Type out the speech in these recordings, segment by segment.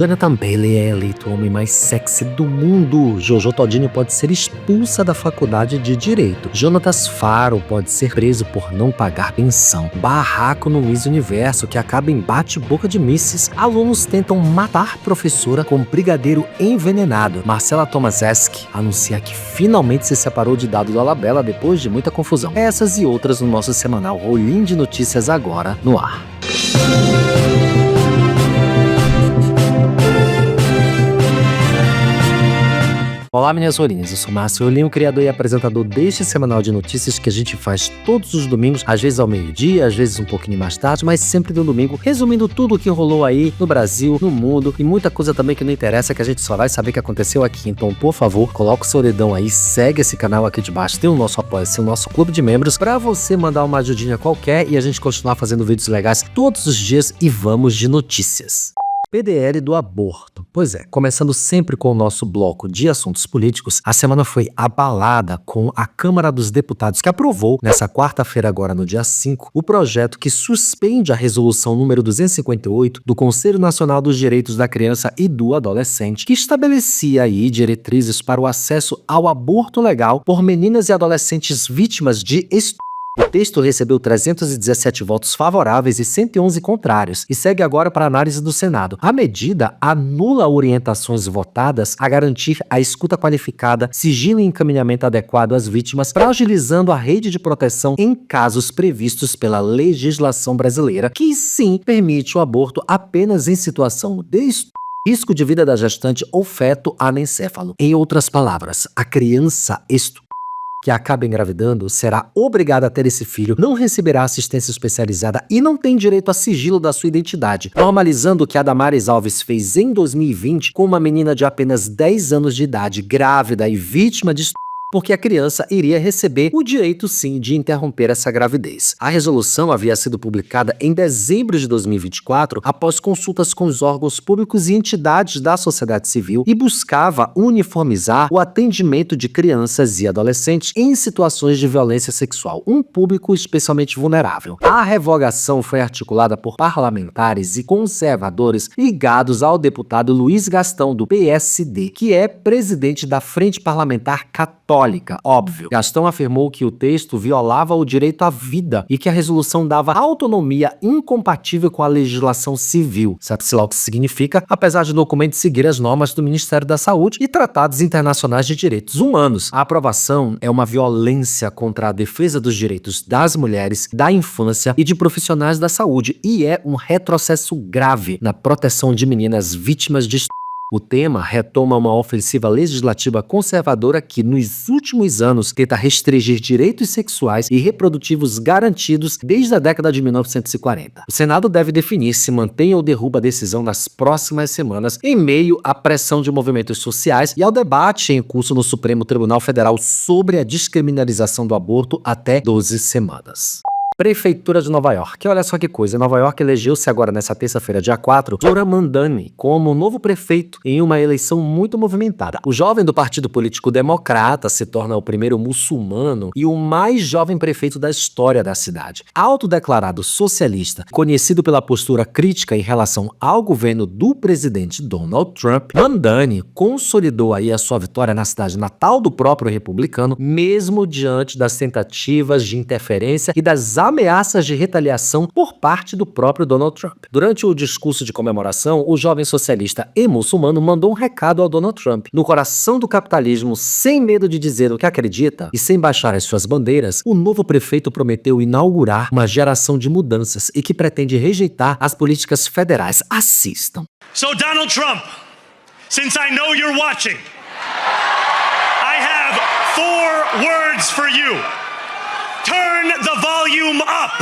Jonathan Bailey é eleito o homem mais sexy do mundo. Jojo Todinho pode ser expulsa da faculdade de Direito. Jonatas Faro pode ser preso por não pagar pensão. Barraco no Miss Universo que acaba em bate-boca de misses. Alunos tentam matar professora com brigadeiro envenenado. Marcela Tomaszewski anuncia que finalmente se separou de Dado Dolabella depois de muita confusão. Essas e outras no nosso semanal Rolim de Notícias agora no ar. Olá, minhas rolinhas, eu sou Márcio Rolim, o criador e apresentador deste semanal de notícias que a gente faz todos os domingos, às vezes ao meio-dia, às vezes um pouquinho mais tarde, mas sempre no domingo, resumindo tudo o que rolou aí no Brasil, no mundo e muita coisa também que não interessa, que a gente só vai saber que aconteceu aqui. Então, por favor, coloca o seu dedão aí, segue esse canal aqui de baixo, tem o nosso apoia-se, o nosso clube de membros, pra você mandar uma ajudinha qualquer e a gente continuar fazendo vídeos legais todos os dias e vamos de notícias. PDL do aborto. Pois é, começando sempre com o nosso bloco de assuntos políticos, a semana foi abalada com a Câmara dos Deputados que aprovou, nessa quarta-feira agora no dia 5, o projeto que suspende a resolução número 258 do Conselho Nacional dos Direitos da Criança e do Adolescente, que estabelecia aí diretrizes para o acesso ao aborto legal por meninas e adolescentes vítimas de estupro. O texto recebeu 317 votos favoráveis e 111 contrários e segue agora para análise do Senado. A medida anula orientações votadas a garantir a escuta qualificada, sigilo e encaminhamento adequado às vítimas, fragilizando a rede de proteção em casos previstos pela legislação brasileira, que sim permite o aborto apenas em situação de risco de vida da gestante ou feto anencéfalo. Em outras palavras, a criança que acaba engravidando será obrigada a ter esse filho, não receberá assistência especializada e não tem direito a sigilo da sua identidade, normalizando o que a Damares Alves fez em 2020 com uma menina de apenas 10 anos de idade, grávida e vítima de estupro, porque a criança iria receber o direito sim de interromper essa gravidez. A resolução havia sido publicada em dezembro de 2024 após consultas com os órgãos públicos e entidades da sociedade civil e buscava uniformizar o atendimento de crianças e adolescentes em situações de violência sexual, um público especialmente vulnerável. A revogação foi articulada por parlamentares e conservadores ligados ao deputado Luiz Gastão do PSD, que é presidente da Frente Parlamentar Católica. Óbvio. Gastão afirmou que o texto violava o direito à vida e que a resolução dava autonomia incompatível com a legislação civil. Sabe-se lá o que significa, apesar de o documento seguir as normas do Ministério da Saúde e tratados internacionais de direitos humanos. A aprovação é uma violência contra a defesa dos direitos das mulheres, da infância e de profissionais da saúde e é um retrocesso grave na proteção de meninas vítimas de estupro. O tema retoma uma ofensiva legislativa conservadora que, nos últimos anos, tenta restringir direitos sexuais e reprodutivos garantidos desde a década de 1940. O Senado deve definir se mantém ou derruba a decisão nas próximas semanas, em meio à pressão de movimentos sociais e ao debate em curso no Supremo Tribunal Federal sobre a descriminalização do aborto até 12 semanas. Prefeitura de Nova York. Olha só que coisa, Nova York elegeu-se agora nessa terça-feira, dia 4, Zohran Mamdani como novo prefeito em uma eleição muito movimentada. O jovem do partido político democrata se torna o primeiro muçulmano e o mais jovem prefeito da história da cidade. Autodeclarado socialista, conhecido pela postura crítica em relação ao governo do presidente Donald Trump, Mamdani consolidou aí a sua vitória na cidade natal do próprio republicano, mesmo diante das tentativas de interferência e das ameaças de retaliação por parte do próprio Donald Trump. Durante o discurso de comemoração, o jovem socialista e muçulmano mandou um recado ao Donald Trump. No coração do capitalismo, sem medo de dizer o que acredita e sem baixar as suas bandeiras, o novo prefeito prometeu inaugurar uma geração de mudanças e que pretende rejeitar as políticas federais. Assistam. So Donald Trump, since I know you're watching, I have 4 words for you. Turn the volume up.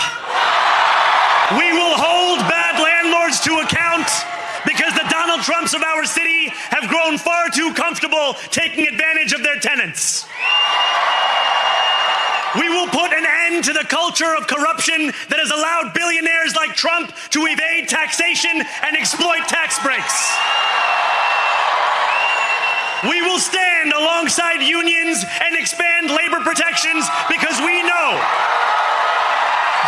We will hold bad landlords to account because the Donald Trumps of our city have grown far too comfortable taking advantage of their tenants. We will put an end to the culture of corruption that has allowed billionaires like Trump to evade taxation and exploit tax breaks. We will stand alongside unions and expand labor protections because we know,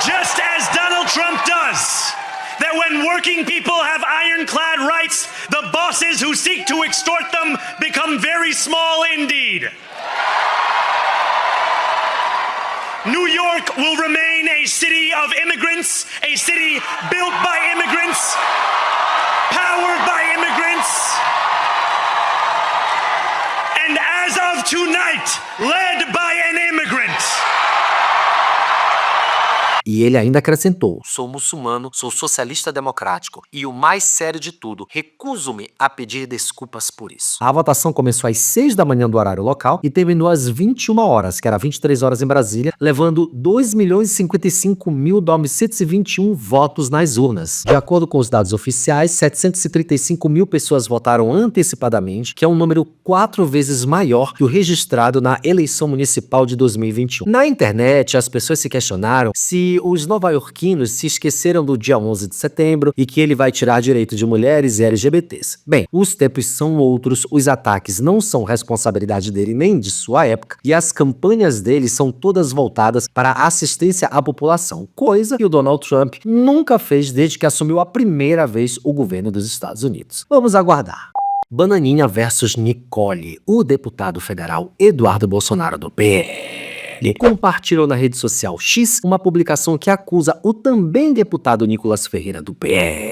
just as Donald Trump does, that when working people have ironclad rights, the bosses who seek to extort them become very small indeed. New York will remain a city of immigrants, a city built by immigrants, powered by immigrants, and as of tonight, led by an immigrant. E ele ainda acrescentou: sou muçulmano, sou socialista democrático e o mais sério de tudo, recuso-me a pedir desculpas por isso. A votação começou às 6 da manhã do horário local e terminou às 21 horas, que era 23 horas em Brasília, levando 2.055.921 votos nas urnas. De acordo com os dados oficiais, 735 mil pessoas votaram antecipadamente, que é um número 4 vezes maior que o registrado na eleição municipal de 2021. Na internet, as pessoas se questionaram se os nova-iorquinos se esqueceram do dia 11 de setembro e que ele vai tirar direito de mulheres e LGBTs. Bem, os tempos são outros, os ataques não são responsabilidade dele nem de sua época, e as campanhas dele são todas voltadas para a assistência à população, coisa que o Donald Trump nunca fez desde que assumiu a primeira vez o governo dos Estados Unidos. Vamos aguardar. Bananinha versus Nicole. O deputado federal Eduardo Bolsonaro do PL compartilhou na rede social X uma publicação que acusa o também deputado Nicolas Ferreira do PL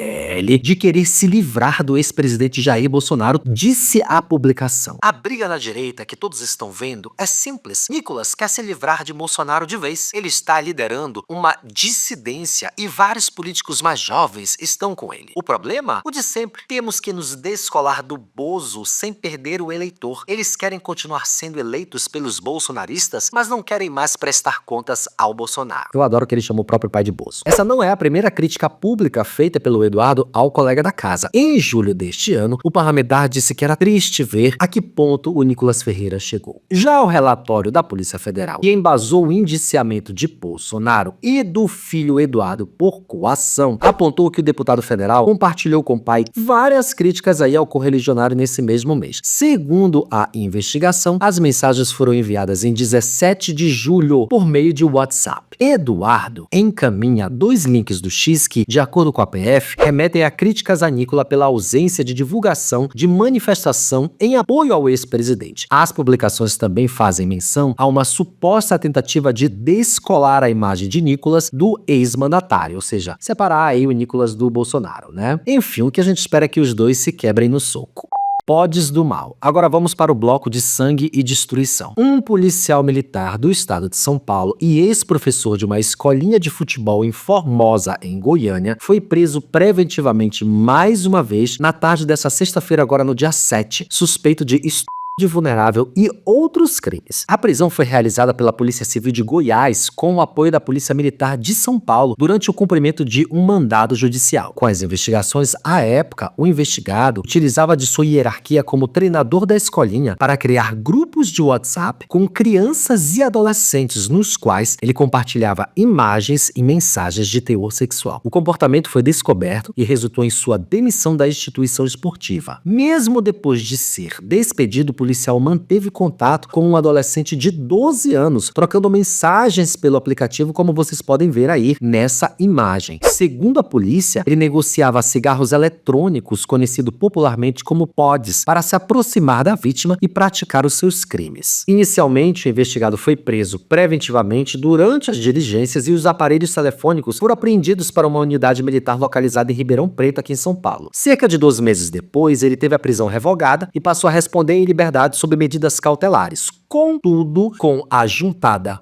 de querer se livrar do ex-presidente Jair Bolsonaro, disse a publicação. A briga na direita que todos estão vendo é simples. Nicolas quer se livrar de Bolsonaro de vez. Ele está liderando uma dissidência e vários políticos mais jovens estão com ele. O problema? O de sempre. Temos que nos descolar do Bozo sem perder o eleitor. Eles querem continuar sendo eleitos pelos bolsonaristas, mas não querem mais prestar contas ao Bolsonaro. Eu adoro que ele chamou o próprio pai de Bozo. Essa não é a primeira crítica pública feita pelo Eduardo ao colega da casa. Em julho deste ano, o parlamentar disse que era triste ver a que ponto o Nicolas Ferreira chegou. Já o relatório da Polícia Federal, que embasou o indiciamento de Bolsonaro e do filho Eduardo por coação, apontou que o deputado federal compartilhou com o pai várias críticas aí ao correligionário nesse mesmo mês. Segundo a investigação, as mensagens foram enviadas em 17 de julho por meio de WhatsApp. Eduardo encaminha 2 links do X que, de acordo com a PF, remetem a críticas a Nicolas pela ausência de divulgação de manifestação em apoio ao ex-presidente. As publicações também fazem menção a uma suposta tentativa de descolar a imagem de Nicolas do ex-mandatário, ou seja, separar aí o Nicolas do Bolsonaro, né? Enfim, o que a gente espera é que os dois se quebrem no soco. Pods do mal. Agora vamos para o bloco de sangue e destruição. Um policial militar do estado de São Paulo e ex-professor de uma escolinha de futebol em Formosa, em Goiânia, foi preso preventivamente mais uma vez na tarde dessa sexta-feira, agora no dia 7, suspeito de estupro de vulnerável e outros crimes. A prisão foi realizada pela Polícia Civil de Goiás com o apoio da Polícia Militar de São Paulo durante o cumprimento de um mandado judicial. Com as investigações, à época, o investigado utilizava de sua hierarquia como treinador da escolinha para criar grupos de WhatsApp com crianças e adolescentes nos quais ele compartilhava imagens e mensagens de teor sexual. O comportamento foi descoberto e resultou em sua demissão da instituição esportiva. Mesmo depois de ser despedido, o policial manteve contato com um adolescente de 12 anos, trocando mensagens pelo aplicativo, como vocês podem ver aí nessa imagem. Segundo a polícia, ele negociava cigarros eletrônicos, conhecido popularmente como pods, para se aproximar da vítima e praticar os seus crimes. Inicialmente, o investigado foi preso preventivamente durante as diligências e os aparelhos telefônicos foram apreendidos para uma unidade militar localizada em Ribeirão Preto, aqui em São Paulo. Cerca de 12 meses depois, ele teve a prisão revogada e passou a responder em liberdade sob medidas cautelares. Contudo, com a juntada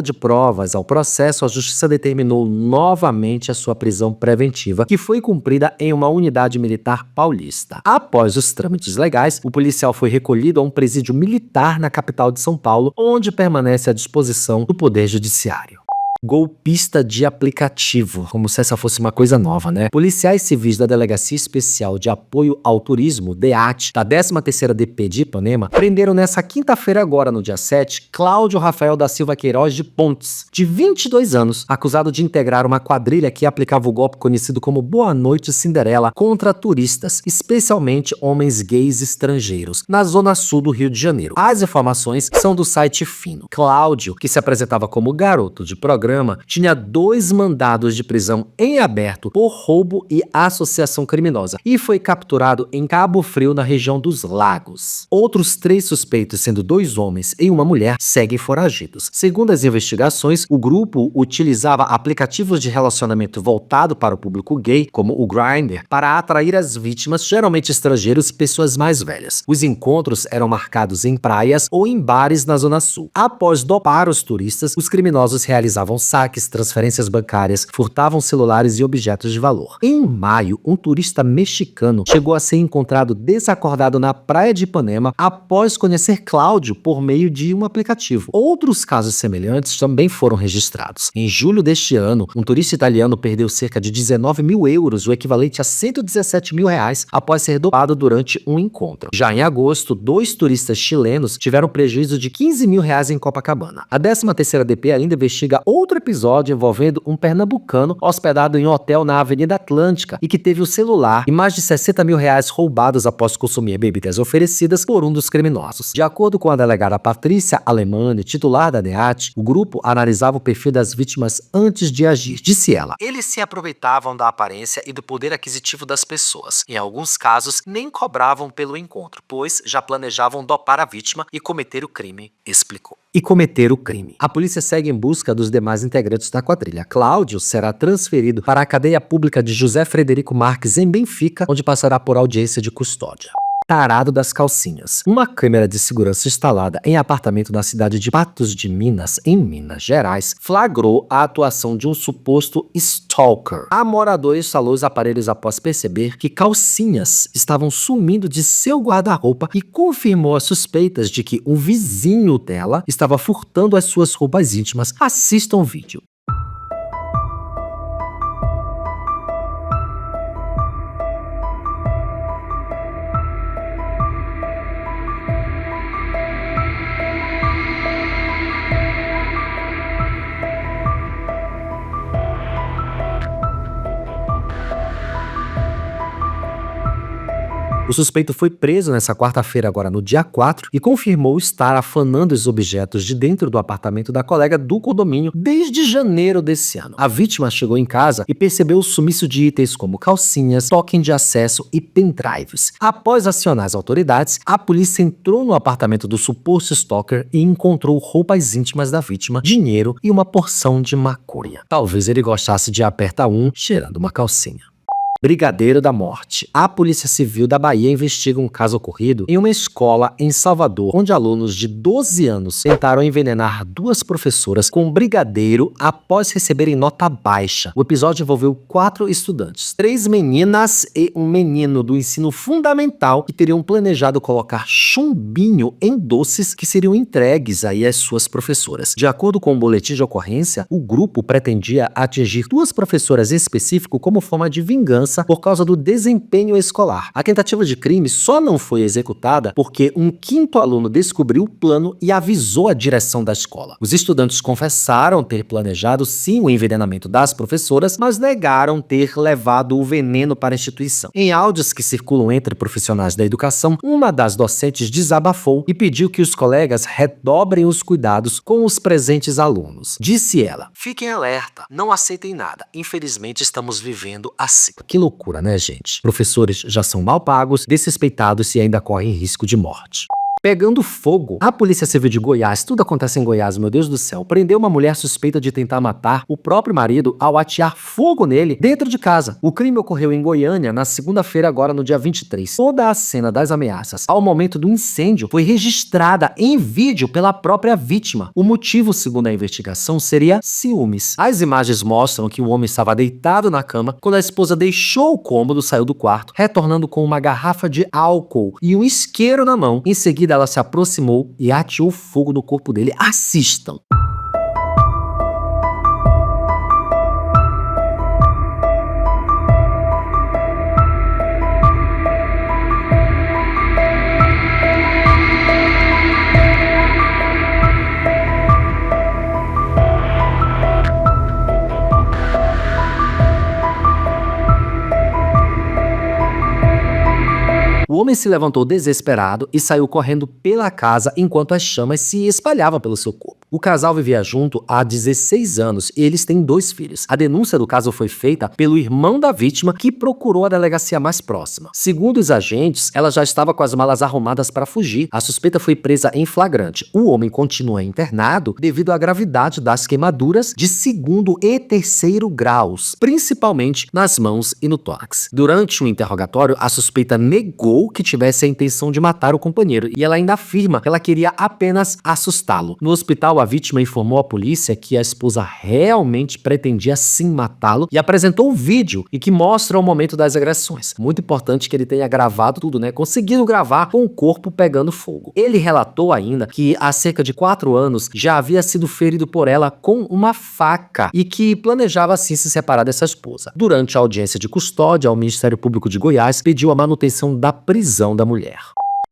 de provas ao processo, a justiça determinou novamente a sua prisão preventiva, que foi cumprida em uma unidade militar paulista. Após os trâmites legais, o policial foi recolhido a um presídio militar na capital de São Paulo, onde permanece à disposição do Poder Judiciário. Golpista de aplicativo, como se essa fosse uma coisa nova, né? Policiais civis da Delegacia Especial de Apoio ao Turismo, DEAT, da 13ª DP de Ipanema, prenderam nessa quinta-feira agora, no dia 7, Cláudio Rafael da Silva Queiroz de Pontes, de 22 anos, acusado de integrar uma quadrilha que aplicava o golpe conhecido como Boa Noite Cinderela contra turistas, especialmente homens gays estrangeiros, na zona sul do Rio de Janeiro. As informações são do site Fino. Cláudio, que se apresentava como garoto de programa programa tinha 2 mandados de prisão em aberto por roubo e associação criminosa e foi capturado em Cabo Frio, na região dos Lagos. Outros 3 suspeitos, sendo 2 homens e uma mulher, seguem foragidos. Segundo as investigações, o grupo utilizava aplicativos de relacionamento voltado para o público gay, como o Grindr, para atrair as vítimas, geralmente estrangeiros e pessoas mais velhas. Os encontros eram marcados em praias ou em bares na Zona Sul. Após dopar os turistas, os criminosos realizavam saques, transferências bancárias, furtavam celulares e objetos de valor. Em maio, um turista mexicano chegou a ser encontrado desacordado na praia de Ipanema após conhecer Cláudio por meio de um aplicativo. Outros casos semelhantes também foram registrados. Em julho deste ano, um turista italiano perdeu cerca de 19 mil euros, o equivalente a 117 mil reais, após ser dopado durante um encontro. Já em agosto, 2 turistas chilenos tiveram prejuízo de 15 mil reais em Copacabana. A 13ª DP ainda investiga outro episódio envolvendo um pernambucano hospedado em um hotel na Avenida Atlântica e que teve o celular e mais de 60 mil reais roubados após consumir bebidas oferecidas por um dos criminosos. De acordo com a delegada Patrícia Alemani, titular da DEAT, o grupo analisava o perfil das vítimas antes de agir. Disse ela: eles se aproveitavam da aparência e do poder aquisitivo das pessoas. Em alguns casos, nem cobravam pelo encontro, pois já planejavam dopar a vítima e cometer o crime, explicou. A polícia segue em busca dos demais integrantes da quadrilha. Cláudio será transferido para a cadeia pública de José Frederico Marques, em Benfica, onde passará por audiência de custódia. Tarado das calcinhas. Uma câmera de segurança instalada em apartamento na cidade de Patos de Minas, em Minas Gerais, flagrou a atuação de um suposto stalker. A moradora instalou os aparelhos após perceber que calcinhas estavam sumindo de seu guarda-roupa e confirmou as suspeitas de que um vizinho dela estava furtando as suas roupas íntimas. Assistam o vídeo. O suspeito foi preso nessa quarta-feira, agora no dia 4, e confirmou estar afanando os objetos de dentro do apartamento da colega do condomínio desde janeiro desse ano. A vítima chegou em casa e percebeu o sumiço de itens como calcinhas, token de acesso e pendrives. Após acionar as autoridades, a polícia entrou no apartamento do suposto stalker e encontrou roupas íntimas da vítima, dinheiro e uma porção de maconha. Talvez ele gostasse de apertar cheirando uma calcinha. Brigadeiro da morte. A Polícia Civil da Bahia investiga um caso ocorrido em uma escola em Salvador, onde alunos de 12 anos tentaram envenenar 2 professoras com brigadeiro após receberem nota baixa. O episódio envolveu 4 estudantes, 3 meninas e um menino do ensino fundamental, que teriam planejado colocar chumbinho em doces que seriam entregues aí às suas professoras. De acordo com o boletim de ocorrência, o grupo pretendia atingir 2 professoras em específico como forma de vingança por causa do desempenho escolar. A tentativa de crime só não foi executada porque um 5º aluno descobriu o plano e avisou a direção da escola. Os estudantes confessaram ter planejado sim o envenenamento das professoras, mas negaram ter levado o veneno para a instituição. Em áudios que circulam entre profissionais da educação, uma das docentes desabafou e pediu que os colegas redobrem os cuidados com os presentes alunos. Disse ela: fiquem alerta, não aceitem nada. Infelizmente estamos vivendo assim. Que loucura, né, gente? Professores já são mal pagos, desrespeitados e ainda correm risco de morte. Pegando fogo. A Polícia Civil de Goiás, tudo acontece em Goiás, meu Deus do céu, prendeu uma mulher suspeita de tentar matar o próprio marido ao atear fogo nele dentro de casa. O crime ocorreu em Goiânia na segunda-feira, agora no dia 23. Toda a cena das ameaças ao momento do incêndio foi registrada em vídeo pela própria vítima. O motivo, segundo a investigação, seria ciúmes. As imagens mostram que o homem estava deitado na cama quando a esposa deixou o cômodo, saiu do quarto, retornando com uma garrafa de álcool e um isqueiro na mão. Em seguida, ela se aproximou e ateou fogo no corpo dele. Assistam. O homem se levantou desesperado e saiu correndo pela casa enquanto as chamas se espalhavam pelo seu corpo. O casal vivia junto há 16 anos e eles têm 2 filhos. A denúncia do caso foi feita pelo irmão da vítima, que procurou a delegacia mais próxima. Segundo os agentes, ela já estava com as malas arrumadas para fugir. A suspeita foi presa em flagrante. O homem continua internado devido à gravidade das queimaduras de 2º e 3º graus, principalmente nas mãos e no tórax. Durante o interrogatório, a suspeita negou que tivesse a intenção de matar o companheiro e ela ainda afirma que ela queria apenas assustá-lo. No hospital, a vítima informou à polícia que a esposa realmente pretendia sim matá-lo e apresentou um vídeo e que mostra o momento das agressões. Muito importante que ele tenha gravado tudo, né? Conseguindo gravar com o corpo pegando fogo. Ele relatou ainda que há cerca de 4 anos já havia sido ferido por ela com uma faca e que planejava assim se separar dessa esposa. Durante a audiência de custódia, o Ministério Público de Goiás pediu a manutenção da prisão da mulher.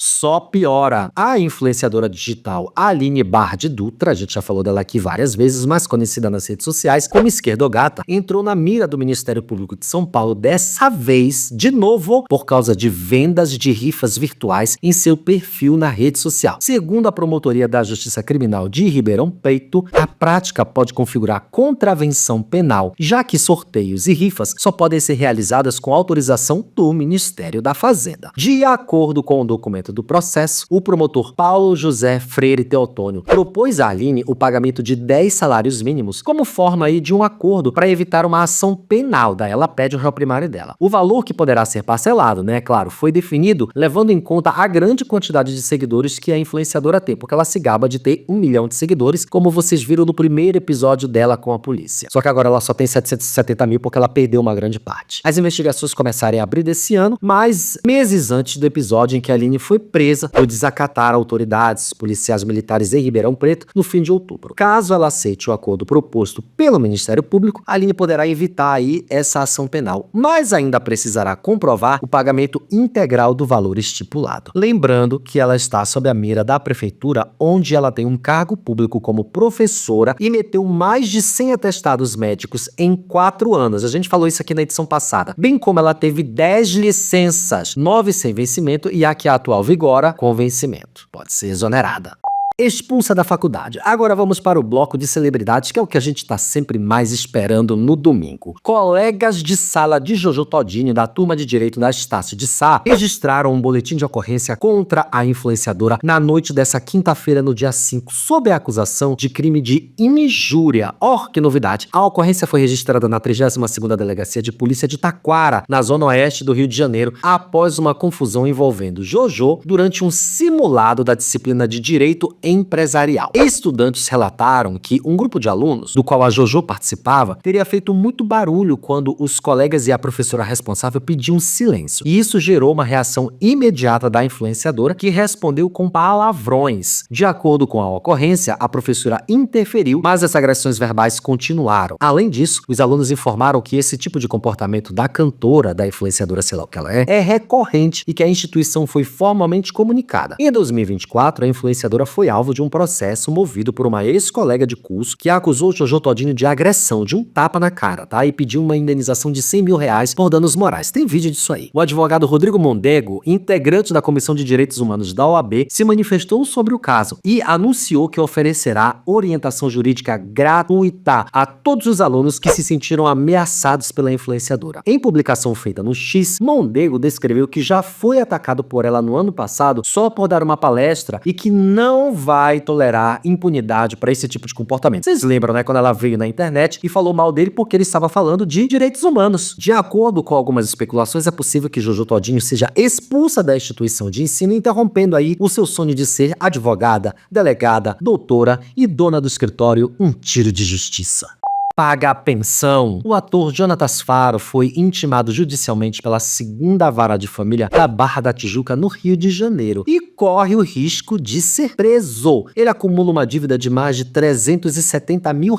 Só piora. A influenciadora digital Aline Bard Dutra, a gente já falou dela aqui várias vezes, mas conhecida nas redes sociais como Esquerdogata, entrou na mira do Ministério Público de São Paulo, dessa vez, de novo, por causa de vendas de rifas virtuais em seu perfil na rede social. Segundo a Promotoria da Justiça Criminal de Ribeirão Preto, a prática pode configurar contravenção penal, já que sorteios e rifas só podem ser realizadas com autorização do Ministério da Fazenda. De acordo com o documento do processo, o promotor Paulo José Freire Teotônio propôs a Aline o pagamento de 10 salários mínimos como forma aí de um acordo para evitar uma ação penal. Daí ela pede o réu primário dela. O valor que poderá ser parcelado, né, claro, foi definido levando em conta a grande quantidade de seguidores que a influenciadora tem, porque ela se gaba de ter 1 milhão de seguidores, como vocês viram no primeiro episódio dela com a polícia. Só que agora ela só tem 770 mil porque ela perdeu uma grande parte. As investigações começaram a abrir desse ano, mas meses antes do episódio em que a Aline foi presa por desacatar autoridades policiais militares em Ribeirão Preto no fim de outubro. Caso ela aceite o acordo proposto pelo Ministério Público, a Aline poderá evitar aí essa ação penal, mas ainda precisará comprovar o pagamento integral do valor estipulado. Lembrando que ela está sob a mira da prefeitura, onde ela tem um cargo público como professora e meteu mais de 100 atestados médicos em 4 anos. A gente falou isso aqui na edição passada. Bem como ela teve 10 licenças, 9 sem vencimento e a que a atual vigora com vencimento. Pode ser exonerada. Expulsa da faculdade. Agora vamos para o bloco de celebridades, que é o que a gente está sempre mais esperando no domingo. Colegas de sala de Jojo Todinho, da turma de Direito da Estácio de Sá, registraram um boletim de ocorrência contra a influenciadora na noite dessa quinta-feira, no dia 5, sob a acusação de crime de injúria. Que novidade! A ocorrência foi registrada na 32ª Delegacia de Polícia de Taquara, na zona oeste do Rio de Janeiro, após uma confusão envolvendo Jojo durante um simulado da disciplina de Direito Empresarial. Estudantes relataram que um grupo de alunos, do qual a Jojo participava, teria feito muito barulho quando os colegas e a professora responsável pediam silêncio. E isso gerou uma reação imediata da influenciadora, que respondeu com palavrões. De acordo com a ocorrência, a professora interferiu, mas as agressões verbais continuaram. Além disso, os alunos informaram que esse tipo de comportamento da cantora, da influenciadora, sei lá o que ela é recorrente e que a instituição foi formalmente comunicada. Em 2024, a influenciadora foi alvo de um processo movido por uma ex-colega de curso que acusou Jojo Todinho de agressão, de um tapa na cara, tá? E pediu uma indenização de R$100 mil por danos morais. Tem vídeo disso aí. O advogado Rodrigo Mondego, integrante da Comissão de Direitos Humanos da OAB, se manifestou sobre o caso e anunciou que oferecerá orientação jurídica gratuita a todos os alunos que se sentiram ameaçados pela influenciadora. Em publicação feita no X, Mondego descreveu que já foi atacado por ela no ano passado só por dar uma palestra e que não vai tolerar impunidade para esse tipo de comportamento. Vocês lembram, né, quando ela veio na internet e falou mal dele porque ele estava falando de direitos humanos. De acordo com algumas especulações, é possível que Jojo Todinho seja expulsa da instituição de ensino, interrompendo aí o seu sonho de ser advogada, delegada, doutora e dona do escritório Um Tiro de Justiça. Paga a pensão. O ator Jonatas Faro foi intimado judicialmente pela 2ª Vara de Família da Barra da Tijuca, no Rio de Janeiro, e corre o risco de ser preso. Ele acumula uma dívida de mais de R$370 mil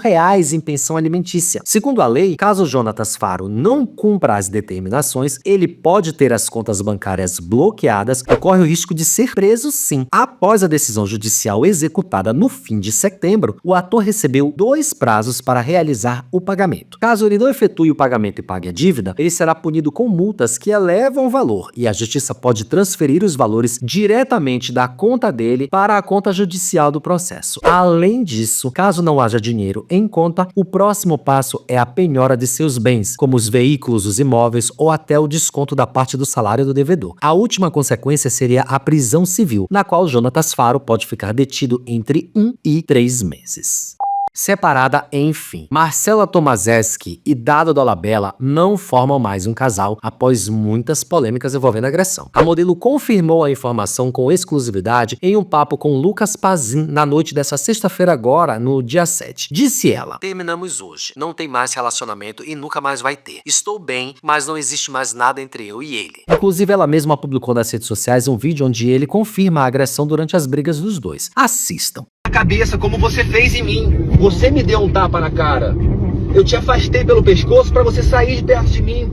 em pensão alimentícia. Segundo a lei, caso Jonatas Faro não cumpra as determinações, ele pode ter as contas bancárias bloqueadas e corre o risco de ser preso sim. Após a decisão judicial executada no fim de setembro, o ator recebeu 2 prazos para realizar efetuar o pagamento. Caso ele não efetue o pagamento e pague a dívida, ele será punido com multas que elevam o valor e a justiça pode transferir os valores diretamente da conta dele para a conta judicial do processo. Além disso, caso não haja dinheiro em conta, o próximo passo é a penhora de seus bens, como os veículos, os imóveis ou até o desconto da parte do salário do devedor. A última consequência seria a prisão civil, na qual Jonatas Faro pode ficar detido entre 1 e 3 meses. Separada, enfim. Marcela Tomaszewski e Dado Dolabella não formam mais um casal após muitas polêmicas envolvendo agressão. A modelo confirmou a informação com exclusividade em um papo com Lucas Pazin na noite dessa sexta-feira agora, no dia 7. Disse ela: "Terminamos hoje. Não tem mais relacionamento e nunca mais vai ter. Estou bem, mas não existe mais nada entre eu e ele." Inclusive, ela mesma publicou nas redes sociais um vídeo onde ele confirma a agressão durante as brigas dos dois. Assistam. Cabeça, como você fez em mim. Você me deu um tapa na cara. Eu te afastei pelo pescoço para você sair de perto de mim.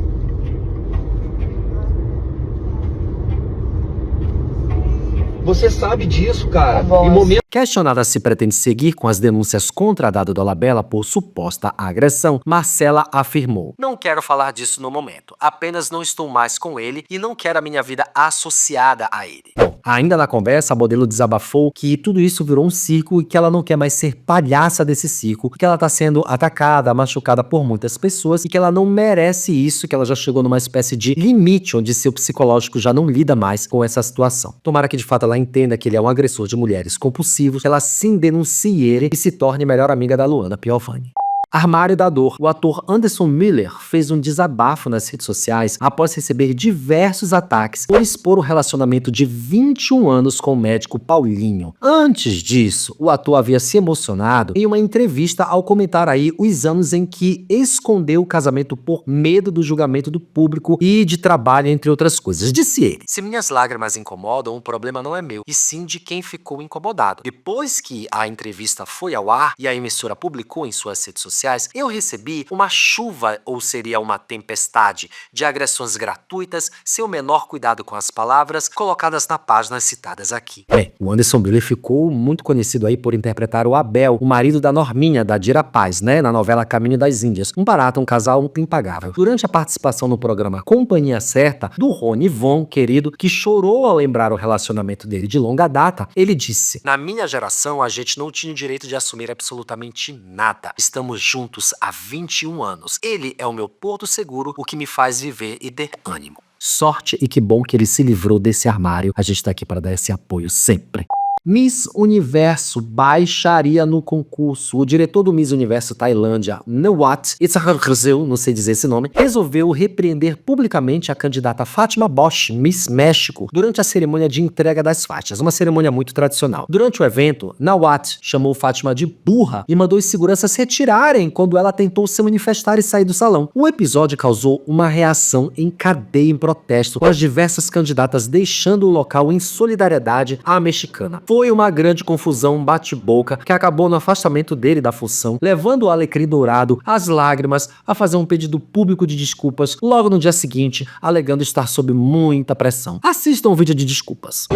Você sabe disso, cara. Em momento... Questionada se pretende seguir com as denúncias contra Dado Dolabella por suposta agressão, Marcela afirmou: "Não quero falar disso no momento. Apenas não estou mais com ele e não quero a minha vida associada a ele." Bom, ainda na conversa, a modelo desabafou que tudo isso virou um circo e que ela não quer mais ser palhaça desse circo, que ela tá sendo atacada, machucada por muitas pessoas e que ela não merece isso, que ela já chegou numa espécie de limite onde seu psicológico já não lida mais com essa situação. Tomara que de fato ela entenda que ele é um agressor de mulheres compulsivos, que ela sim denuncie ele e se torne melhor amiga da Luana Piovani. Armário da dor. O ator Anderson Miller fez um desabafo nas redes sociais após receber diversos ataques por expor o relacionamento de 21 anos com o médico Paulinho. Antes disso, o ator havia se emocionado em uma entrevista ao comentar aí os anos em que escondeu o casamento por medo do julgamento do público e de trabalho, entre outras coisas. Disse ele: "Se minhas lágrimas incomodam, o problema não é meu, e sim de quem ficou incomodado. Depois que a entrevista foi ao ar e a emissora publicou em suas redes sociais, eu recebi uma chuva, ou seria uma tempestade, de agressões gratuitas, sem o menor cuidado com as palavras colocadas na página citadas aqui." O Anderson Miller ficou muito conhecido aí por interpretar o Abel, o marido da Norminha, da Dira Paz, na novela Caminho das Índias. Um barato, um casal impagável. Durante a participação no programa Companhia Certa, do Rony Von, querido, que chorou ao lembrar o relacionamento dele de longa data, ele disse: "Na minha geração, a gente não tinha o direito de assumir absolutamente nada. Estamos juntos há 21 anos. Ele é o meu porto seguro, o que me faz viver e ter ânimo." Sorte e que bom que ele se livrou desse armário. A gente tá aqui para dar esse apoio sempre. Miss Universo baixaria no concurso. O diretor do Miss Universo Tailândia, Nawat Itsaharzel, não sei dizer esse nome, resolveu repreender publicamente a candidata Fátima Bosch, Miss México, durante a cerimônia de entrega das faixas, uma cerimônia muito tradicional. Durante o evento, Nawat chamou Fátima de burra e mandou os seguranças retirarem quando ela tentou se manifestar e sair do salão. O episódio causou uma reação em cadeia em protesto, com as diversas candidatas deixando o local em solidariedade à mexicana. Foi uma grande confusão, um bate-boca, que acabou no afastamento dele da função, levando o Alecrim Dourado às lágrimas a fazer um pedido público de desculpas logo no dia seguinte, alegando estar sob muita pressão. Assistam o vídeo de desculpas.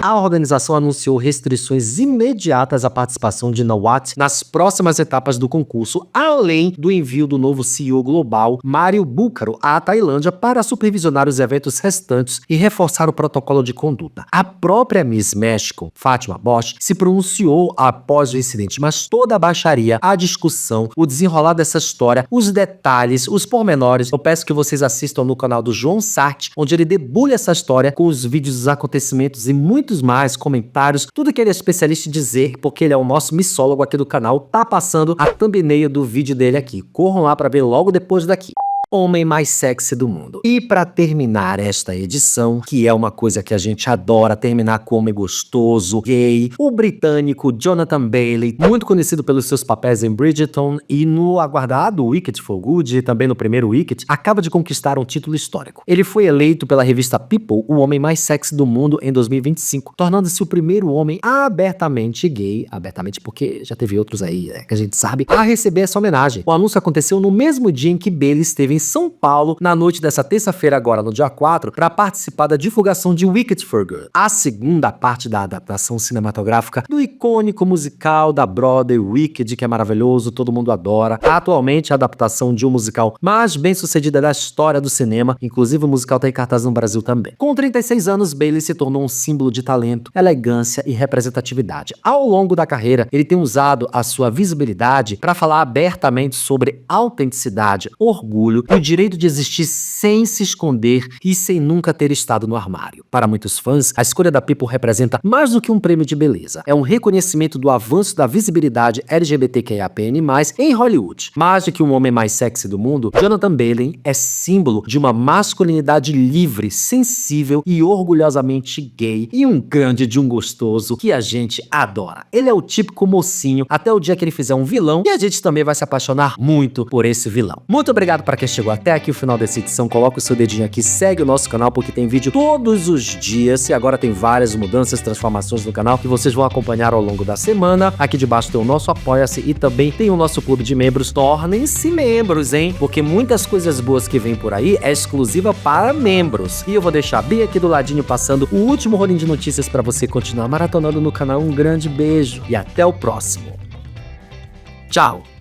A organização anunciou restrições imediatas à participação de Nawat nas próximas etapas do concurso, além do envio do novo CEO global, Mário Búcaro, à Tailândia para supervisionar os eventos restantes e reforçar o protocolo de conduta. A própria Miss México, Fátima Bosch, se pronunciou após o incidente, mas toda a baixaria, a discussão, o desenrolar dessa história, os detalhes, os pormenores, eu peço que vocês assistam no canal do João Sartre, onde ele debulha essa história com os vídeos dos acontecimentos e muitos mais comentários, tudo que ele é especialista em dizer, porque ele é o nosso missólogo aqui do canal, tá passando a thumbnail do vídeo dele aqui. Corram lá para ver logo depois daqui. Homem mais sexy do mundo. E para terminar esta edição, que é uma coisa que a gente adora terminar com homem gostoso, gay, o britânico Jonathan Bailey, muito conhecido pelos seus papéis em Bridgerton e no aguardado Wicked for Good, e também no primeiro Wicked, acaba de conquistar um título histórico. Ele foi eleito pela revista People o homem mais sexy do mundo em 2025, tornando-se o primeiro homem abertamente gay, abertamente porque já teve outros aí, que a gente sabe, a receber essa homenagem. O anúncio aconteceu no mesmo dia em que Bailey esteve em São Paulo na noite dessa terça-feira, agora no dia 4, para participar da divulgação de Wicked for Good, a segunda parte da adaptação cinematográfica do icônico musical da Broadway Wicked, que é maravilhoso, todo mundo adora. Atualmente, a adaptação de um musical mais bem-sucedida da história do cinema, inclusive o musical tá em cartaz no Brasil também. Com 36 anos, Bailey se tornou um símbolo de talento, elegância e representatividade. Ao longo da carreira, ele tem usado a sua visibilidade para falar abertamente sobre autenticidade, orgulho e o direito de existir sem se esconder e sem nunca ter estado no armário. Para muitos fãs, a escolha da People representa mais do que um prêmio de beleza. É um reconhecimento do avanço da visibilidade LGBTQIAPN+, em Hollywood. Mais do que um homem mais sexy do mundo, Jonathan Bailey é símbolo de uma masculinidade livre, sensível e orgulhosamente gay, e um grande de um gostoso que a gente adora. Ele é o típico mocinho até o dia que ele fizer um vilão, e a gente também vai se apaixonar muito por esse vilão. Muito obrigado para quem chegou até aqui o final dessa edição. Coloca o seu dedinho aqui, segue o nosso canal porque tem vídeo todos os dias e agora tem várias mudanças, transformações no canal que vocês vão acompanhar ao longo da semana. Aqui debaixo tem o nosso Apoia-se e também tem o nosso clube de membros. Tornem-se membros, hein? Porque muitas coisas boas que vem por aí é exclusiva para membros. E eu vou deixar bem aqui do ladinho passando o último rolinho de notícias para você continuar maratonando no canal. Um grande beijo e até o próximo. Tchau!